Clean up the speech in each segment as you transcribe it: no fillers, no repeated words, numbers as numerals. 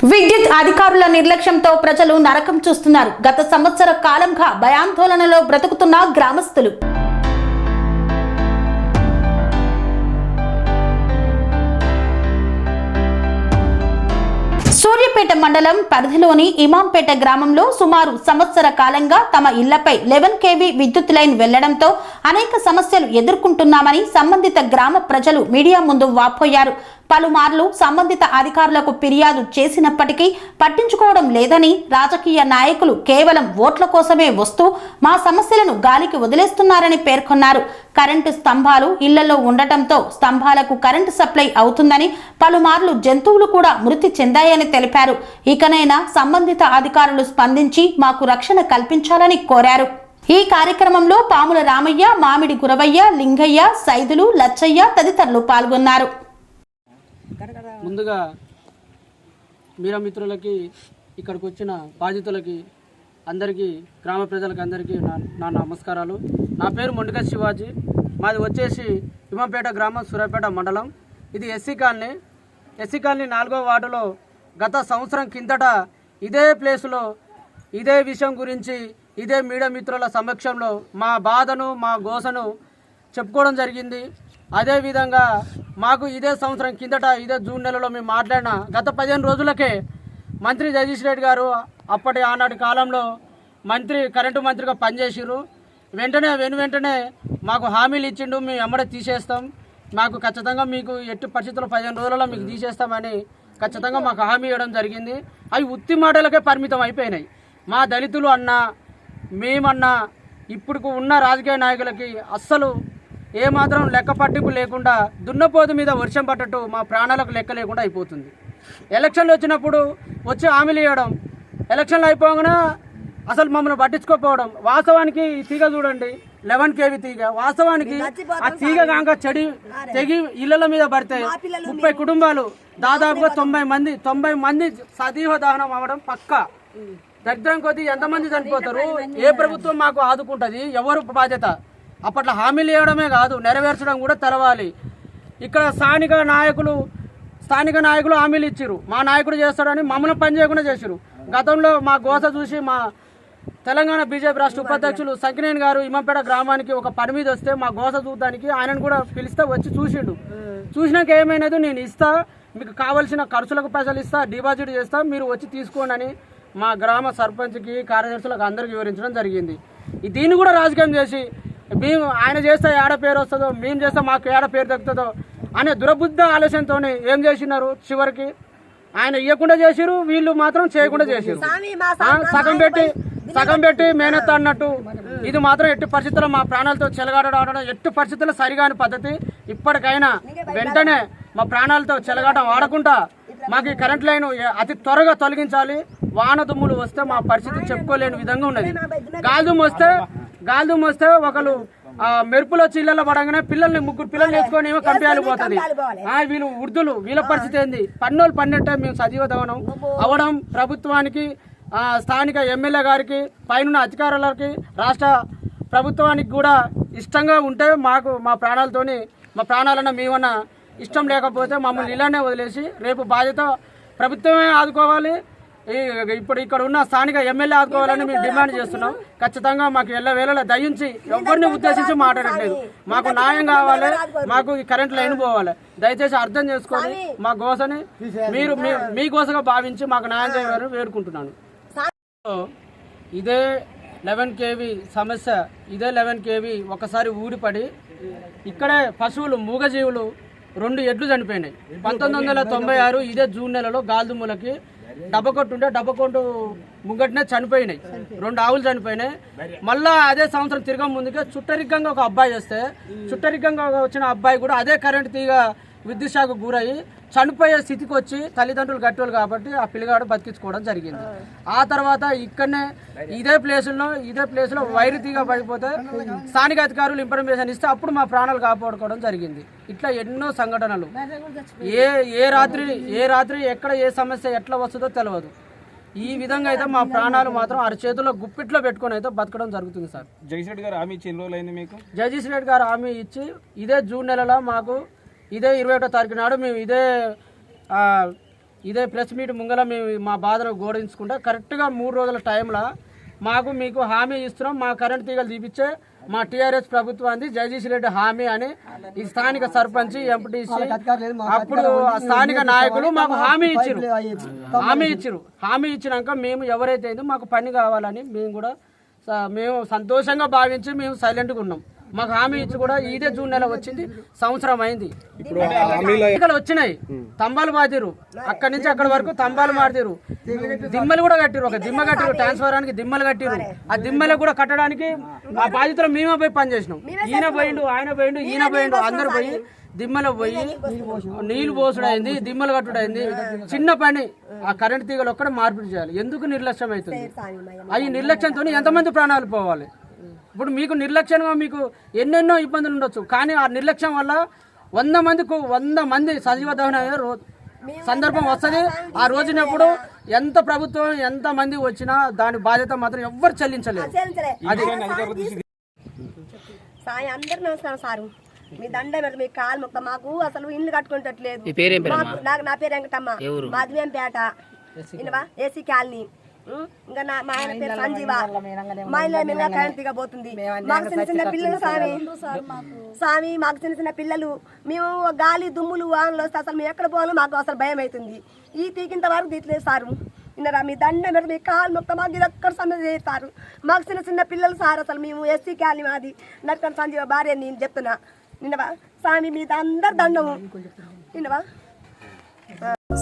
విద్యుత్ అధికారుల నిర్లక్ష్యంతో ప్రజలు నరకం చూస్తున్నారు. గత సంవత్సర కాలంగా భయాందోళనలో బ్రతుకుతున్న గ్రామస్తులు. సూర్యాపేట మండలం పరిధిలోని ఇమాంపేట గ్రామంలో సుమారు సంవత్సర కాలంగా తమ ఇళ్లపై 11 kV విద్యుత్ లైన్ వెళ్లడంతో అనేక సమస్యలు ఎదుర్కొంటున్నామని సంబంధిత గ్రామ ప్రజలు మీడియా ముందు వాపోయారు. పలుమార్లు సంబంధిత అధికారులకు ఫిర్యాదు చేసినప్పటికీ పట్టించుకోవడం లేదని, రాజకీయ నాయకులు కేవలం ఓట్ల కోసమే వస్తూ మా సమస్యలను గాలికి వదిలేస్తున్నారని పేర్కొన్నారు. కరెంటు స్తంభాలు ఇళ్లలో ఉండటంతో స్తంభాలకు కరెంటు సప్లై అవుతుందని, పలుమార్లు జంతువులు కూడా మృతి చెందాయని తెలిపారు. ఇకనైనా సంబంధిత అధికారులు స్పందించి మాకు రక్షణ కల్పించాలని కోరారు. ఈ కార్యక్రమంలో పాముల రామయ్య, మామిడి గురవయ్య, లింగయ్య, సైదులు, లచ్చయ్య తదితరులు పాల్గొన్నారు. ముందుగా మీరా మిత్రులకి, ఇక్కడికి వచ్చిన బాధితులకి అందరికీ, గ్రామ ప్రజలకి అందరికీ నా నమస్కారాలు. నా పేరు మొండిక శివాజీ. మాది వచ్చేసి ఇమాంపేట గ్రామం, సూర్యాపేట మండలం. ఇది ఎస్సీ కాలనీ. 4వ వార్డులో గత సంవత్సరం కిందట ఇదే ప్లేసులో ఇదే విషయం గురించి ఇదే మీడియా మిత్రుల సమక్షంలో మా బాధను, మా గోసను చెప్పుకోవడం జరిగింది. అదేవిధంగా మాకు ఇదే సంవత్సరం కిందట ఇదే జూన్ నెలలో మేము మాట్లాడిన గత 15 రోజులకే మంత్రి జగదీష్ రెడ్డి గారు ఆనాటి కాలంలో కరెంటు మంత్రిగా పనిచేసిరు. వెంటనే మాకు హామీలు ఇచ్చిండు, మేము ఎమ్మడే తీసేస్తాం, మాకు ఖచ్చితంగా మీకు ఎట్టి పరిస్థితుల్లో 15 రోజులలో మీకు తీసేస్తామని ఖచ్చితంగా మాకు హామీ ఇవ్వడం జరిగింది. అవి ఉత్తి మాటలకే పరిమితం అయిపోయినాయి. మా దళితులు అన్నా, మేమన్నా, ఇప్పుడు ఉన్న రాజకీయ నాయకులకి అస్సలు ఏమాత్రం లెక్క పట్టింపు లేకుండా దున్నపోతు మీద వర్షం పట్టట్టు మా ప్రాణాలకు లెక్క లేకుండా అయిపోతుంది. ఎలక్షన్లు వచ్చినప్పుడు వచ్చి హామీలు ఇవ్వడం, ఎలక్షన్లు అయిపోగానే అసలు మమ్మల్ని పట్టించుకోకపోవడం. వాస్తవానికి ఈ తీగ చూడండి, 11 kV తీగ. వాస్తవానికి ఆ తీగ కాక తెగి ఇళ్ల మీద పడితే 30 కుటుంబాలు, దాదాపుగా 90 మంది సజీవ దహనం అవ్వడం పక్కా. దరిద్రం కొద్దీ ఎంతమంది చనిపోతారు? ఏ ప్రభుత్వం మాకు ఆదుకుంటుంది? ఎవరు బాధ్యత? అప్పట్లో హామీలు ఇవ్వడమే కాదు, నెరవేర్చడం కూడా తెరవాలి. ఇక్కడ స్థానిక నాయకులు హామీలు ఇచ్చారు, మా నాయకుడు చేస్తాడని మమ్మల్ని పని చేయకుండా చేశారు. గతంలో మా గోస చూసి మా తెలంగాణ బీజేపీ రాష్ట్ర ఉపాధ్యక్షులు సంకినేని గారు ఇమాంపేట గ్రామానికి ఒక పని మీద వస్తే మా గోస చూడడానికి ఆయనను కూడా పిలిస్తే వచ్చి చూసిండు. చూసినాక ఏమైనది, నేను ఇస్తా, మీకు కావాల్సిన ఖర్చులకు పైసలు ఇస్తా, డిపాజిట్ చేస్తా, మీరు వచ్చి తీసుకోండి అని మా గ్రామ సర్పంచ్కి, కార్యదర్శులకు అందరికీ వివరించడం జరిగింది. దీన్ని కూడా రాజకీయం చేసి మేము ఆయన చేస్తే ఏడ పేరు వస్తుందో, మేము చేస్తే మాకు ఏడ పేరు దక్కుతుందో అనే దురబుద్ధ ఆలోచనతో ఏం చేసినారు, చివరికి ఆయన ఇవ్వకుండా చేసిరు, వీళ్ళు మాత్రం చేయకుండా చేసిరు. సగం పెట్టి మేనెత్త అన్నట్టు. ఇది మాత్రం ఎట్టి పరిస్థితుల్లో మా ప్రాణాలతో చెలగాటం ఎట్టి పరిస్థితుల్లో సరిగాని పద్ధతి. ఇప్పటికైనా వెంటనే మా ప్రాణాలతో చెలగాటం ఆడకుండా మాకు ఈ కరెంట్ లైన్ అతి త్వరగా తొలగించాలి. వాన దుమ్ములు వస్తే మా పరిస్థితి చెప్పుకోలేని విధంగా ఉన్నది. గాలిదుమ్ము వస్తే ఒకరు మెరుపులు వచ్చి ఇళ్లలో పడంగానే ముగ్గురు పిల్లల్ని వేసుకొని ఏమో కంపెనీ పోతుంది. వీళ్ళు వృద్ధులు, వీళ్ళ పరిస్థితి ఏంది? పన్నోళ్ళు పన్నెట్టే మేము సజీవ దహనం అవడం ప్రభుత్వానికి, స్థానిక ఎమ్మెల్యే గారికి, పైన అధికారులకి, రాష్ట్ర ప్రభుత్వానికి కూడా ఇష్టంగా ఉంటే మాకు మా ప్రాణాలన్నా మేమన్నా ఇష్టం లేకపోతే మమ్మల్ని ఇలానే వదిలేసి రేపు బాధ్యత ప్రభుత్వమే ఆదుకోవాలి. ఇప్పుడు ఇక్కడ ఉన్న స్థానిక ఎమ్మెల్యే ఆదుకోవాలని మేము డిమాండ్ చేస్తున్నాం. ఖచ్చితంగా మాకు ఎల్లవేళలా దయించి ఎవరిని ఉద్దేశించి మాట్లాడట్లేదు. మాకు న్యాయం కావాలి, మాకు ఈ కరెంట్ లైన్ పోవాలి. దయచేసి అర్థం చేసుకొని మా గోసని మీరు మీ గోసగా భావించి మాకు న్యాయం చేయాలని వేడుకుంటున్నాను. ఇదే 11 kV సమస్య, ఇదే 11 kV ఒకసారి ఊడిపడి ఇక్కడే పశువులు, మూగజీవులు 2 ఎడ్లు చనిపోయినాయి. 1996 ఇదే జూన్ నెలలో గాలిదుమ్ములకి డబ్బకొట్టు ముంగటినే చనిపోయినాయి. 2 ఆవులు చనిపోయినాయి. మళ్ళా అదే సంవత్సరం తిరగ ముందుకే చుట్టరికంగా ఒక అబ్బాయి వస్తే, చుట్టరికంగా వచ్చిన అబ్బాయి కూడా అదే కరెంట్ తీగ విద్యుత్ షాకు గురయ్యి చనిపోయే స్థితికి వచ్చి తల్లిదండ్రులు గట్టోళ్ళు కాబట్టి ఆ పిల్లగాడు బతికించుకోవడం జరిగింది. ఆ తర్వాత ఇక్కడనే ఇదే ప్లేస్లో వైరు తీగ పడిపోతే స్థానిక అధికారులు ఇన్ఫర్మేషన్ ఇస్తే అప్పుడు మా ప్రాణాలు కాపాడుకోవడం జరిగింది. ఇట్లా ఎన్నో సంఘటనలు. ఏ రాత్రి ఎక్కడ ఏ సమస్య ఎట్లా వస్తుందో తెలియదు. ఈ విధంగా అయితే మా ప్రాణాలు మాత్రం అరచేతుల్లో గుప్పిట్లో పెట్టుకొని అయితే బతకడం జరుగుతుంది సార్. జగదీష్ రెడ్డి గారు హామీ ఇచ్చి ఎన్ని రోజులు అయింది మీకు? జగదీష్ రెడ్డి గారు హామీ ఇచ్చి ఇదే జూన్ నెలలో మాకు ఇదే 21వ తారీఖు నాడు మేము ఇదే ఇదే ప్రెస్ మీట్ ముంగల మేము మా బాధను గోడించుకుంటా కరెక్ట్గా 3 రోజుల టైంలో మీకు హామీ ఇస్తున్నాం, మా కరెంట్ తీగలు తీపిచ్చే మా టీఆర్ఎస్ ప్రభుత్వాన్ని జగదీష్ రెడ్డి హామీ అని ఈ స్థానిక సర్పంచ్ ఎంపీటీసీ అప్పుడు స్థానిక నాయకులు మాకు హామీ ఇచ్చినాక మేము ఎవరైతే అయిందో మాకు పని కావాలని మేము సంతోషంగా భావించి మేము సైలెంట్గా ఉన్నాం. మాకు హామీ ఇచ్చి కూడా ఇదే జూన్ నెల వచ్చింది, సంవత్సరం అయింది. ఇక్కడ వచ్చినాయి తంబాలు మాదిరు, అక్కడి నుంచి అక్కడి వరకు తంబాలు మాదిరు, దిమ్మలు కూడా కట్టిరు, ఒక దిమ్మ కట్టిరు, ట్రాన్స్ఫరానికి దిమ్మలు కట్టిరు. ఆ దిమ్మలు కూడా కట్టడానికి మా బాధితులు మేమే పోయి పనిచేసినాం. ఈయన పోయిండు, ఆయన పోయిండు, ఈయన పోయిండు, అందరు పోయి దిమ్మలో పోయి నీళ్లు పోసుడైంది, దిమ్మలు కట్టుడైంది. చిన్న పని ఆ కరెంట్ తీగలు ఒక్కడ మార్పిడి చేయాలి. ఎందుకు నిర్లక్ష్యం అవుతుంది? ఈ నిర్లక్ష్యంతో ఎంతమంది ప్రాణాలు పోవాలి? ఇప్పుడు మీకు నిర్లక్ష్యంగా మీకు ఎన్నెన్నో ఇబ్బందులు ఉండొచ్చు, కానీ ఆ నిర్లక్ష్యం వల్ల 100 మంది సజీవ దహన సందర్భం వస్తుంది. ఆ రోజునప్పుడు ఎంత ప్రభుత్వం ఎంత మంది వచ్చినా దాని బాధ్యత మాత్రం ఎవ్వరు చెల్లించలేదు. అది సాయి అందరు నమస్కారం సారు, మీ దండ పెడతాం, మీ కాలు మొక్క. మాకు అసలు ఇల్లు కట్టుకుంటట్లేదు. నా పేరు వెంకటమ్మ, మాధవేంపేట, ఏసీ కాలనీ. ఇంకా మా ఆయన పేరు సంజీవ. మా ఇల్లు మీద కరెంట్ దిగబోతుంది. మాకు చిన్న పిల్లలు స్వామి, మాకు చిన్న పిల్లలు. మేము గాలి దుమ్ములు వానలు వస్తే అసలు మేము ఎక్కడ పోవాలో మాకు అసలు భయం అవుతుంది. ఈ తీకింత వరకు తీయట్లేదు సారు. విన్నారా, మీ దండ మీద మీ కాలు మొత్తం మాకు ఇది ఒక్కడ సమస్య చేస్తారు. మాకు చిన్న పిల్లలు సార్. అసలు మేము ఎస్సీ కాలనీ మాది. నరకం సంజీవ భార్య నేను చెప్తున్నా. నిన్నవా స్వామి మీద అందరు దండము. నిన్నవా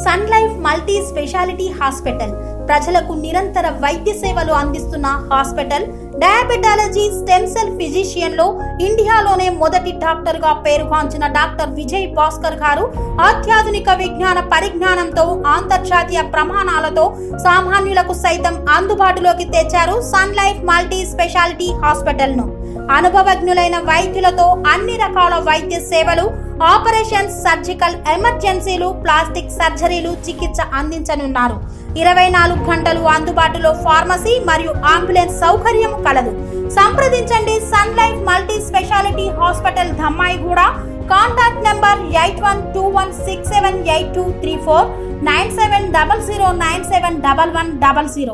sun life multi speciality hospital ప్రజలకు నిరంతర వైద్య సేవలు అందిస్తున్న hospital. Diabetology, stem cell physician లో ఇండియాలోనే మొదటి డాక్టర్ గా పేరుగాంచిన డాక్టర్ విజయ్ భాస్కర్ గారు అత్యాధునిక విజ్ఞాన పరిజ్ఞానంతో అంతర్జాతీయ ప్రమాణాలతో సామాన్యులకు సైతం అందుబాటులోకి తెచ్చారు Sun life multi speciality hospital ను. అనుభవజ్ఞులైన వైద్యులతో అన్ని రకాల వైద్య సేవలు, ఆపరేషన్స్, సర్జికల్ ఎమర్జెన్సీలు, ప్లాస్టిక్ సర్జరీలు, చికిత్స అందించనున్నారు. 24 గంటలు అందుబాటులో ఫార్మసీ మరియు అంబులెన్స్ సౌకర్యం కలదు. సంప్రదించండి Sun life multi speciality hospital, Dhammaiguda. Contact number 8121678234, 9700971100.